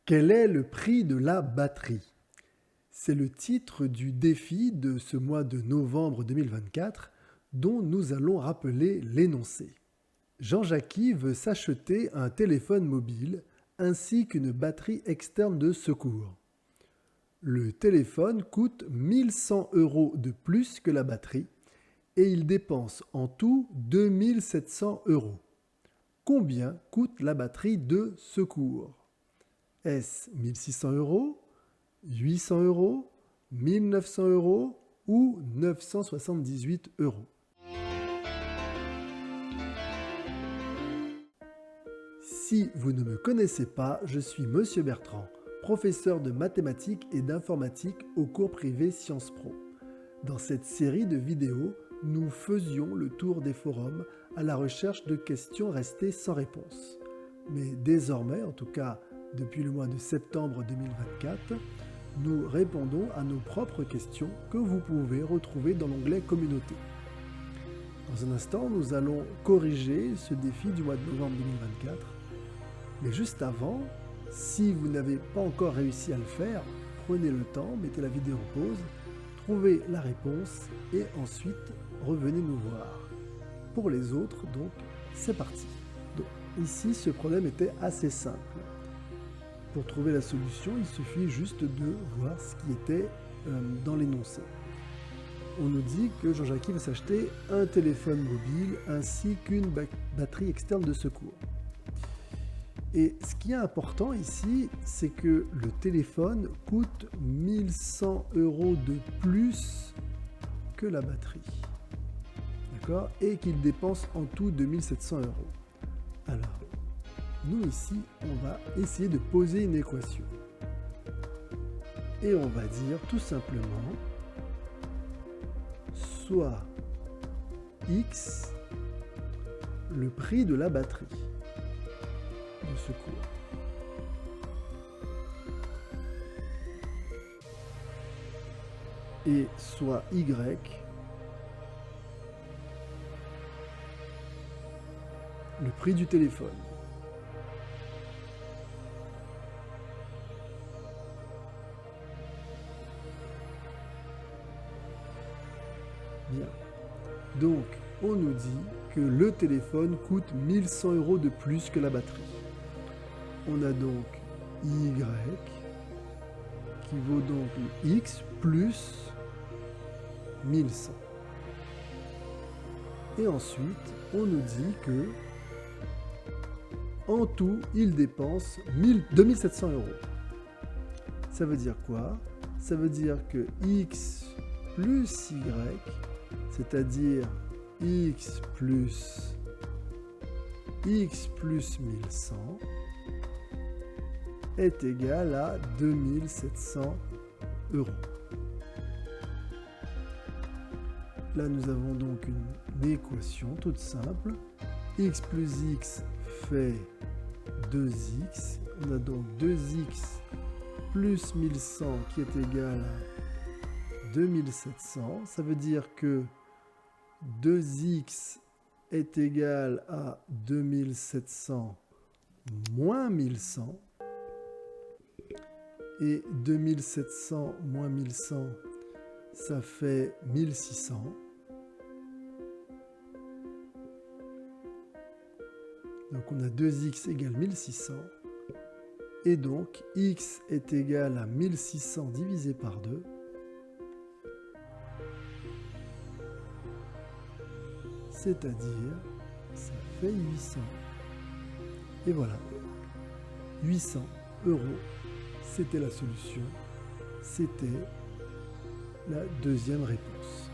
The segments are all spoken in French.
Quel est le prix de la batterie? C'est le titre du défi de ce mois de novembre 2024 dont nous allons rappeler l'énoncé. Jean-Jackie veut s'acheter un téléphone mobile ainsi qu'une batterie externe de secours. Le téléphone coûte 1100 € de plus que la batterie et il dépense en tout 2700 €. Combien coûte la batterie de secours? Est-ce 1600 €, 800 €, 1900 € ou 978 €? Si vous ne me connaissez pas, je suis Monsieur Bertrand, professeur de mathématiques et d'informatique au cours privé Sciences Po. Dans cette série de vidéos, nous faisions le tour des forums à la recherche de questions restées sans réponse. Mais désormais, en tout cas depuis le mois de septembre 2024, nous répondons à nos propres questions que vous pouvez retrouver dans l'onglet Communauté. Dans un instant, nous allons corriger ce défi du mois de novembre 2024. Mais juste avant, si vous n'avez pas encore réussi à le faire, prenez le temps, mettez la vidéo en pause, trouvez la réponse et ensuite revenez nous voir. Pour les autres, donc, c'est parti. Donc, ici, ce problème était assez simple. Pour trouver la solution, il suffit juste de voir ce qui était dans l'énoncé. On nous dit que Jean-Jackie veut s'acheter un téléphone mobile ainsi qu'une batterie externe de secours. Et ce qui est important ici, c'est que le téléphone coûte 1100 € de plus que la batterie. D'accord? Et qu'il dépense en tout 2700 €. Alors, nous ici, on va essayer de poser une équation. Et on va dire tout simplement soit X le prix de la batterie de secours. Et soit Y le prix du téléphone. Bien. Donc, on nous dit que le téléphone coûte 1100 € de plus que la batterie. On a donc Y qui vaut donc X plus 1100. Et ensuite, on nous dit que en tout, il dépense 2700 €. Ça veut dire quoi? Ça veut dire que X plus Y, c'est-à-dire X plus 1100, est égal à 2700 €. Là, nous avons donc une équation toute simple. X plus X fait 2X. On a donc 2X plus 1100 qui est égal à 2700. Ça veut dire que 2X est égal à 2700 moins 1100. Et 2700 moins 1100, ça fait 1600. Donc on a 2x égale 1600. Et donc x est égal à 1600 divisé par 2. C'est-à-dire, ça fait 800. Et voilà, 800 €. C'était la solution, c'était la deuxième réponse.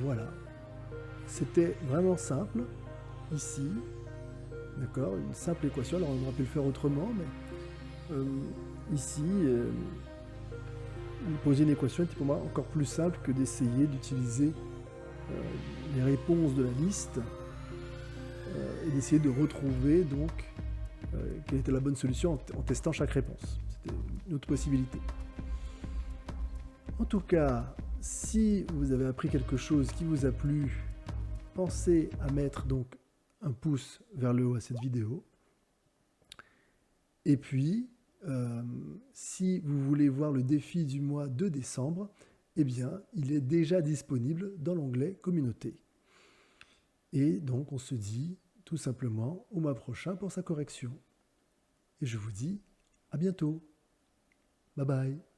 Voilà, c'était vraiment simple, ici, d'accord, une simple équation. Alors on aurait pu le faire autrement, mais ici, poser une équation était pour moi encore plus simple que d'essayer d'utiliser les réponses de la liste et d'essayer de retrouver donc quelle était la bonne solution en testant chaque réponse. C'était une autre possibilité. En tout cas, si vous avez appris quelque chose qui vous a plu, pensez à mettre donc un pouce vers le haut à cette vidéo. Et puis, si vous voulez voir le défi du mois de décembre, eh bien, il est déjà disponible dans l'onglet Communauté. Et donc, on se dit tout simplement au mois prochain pour sa correction. Et je vous dis à bientôt. Bye bye.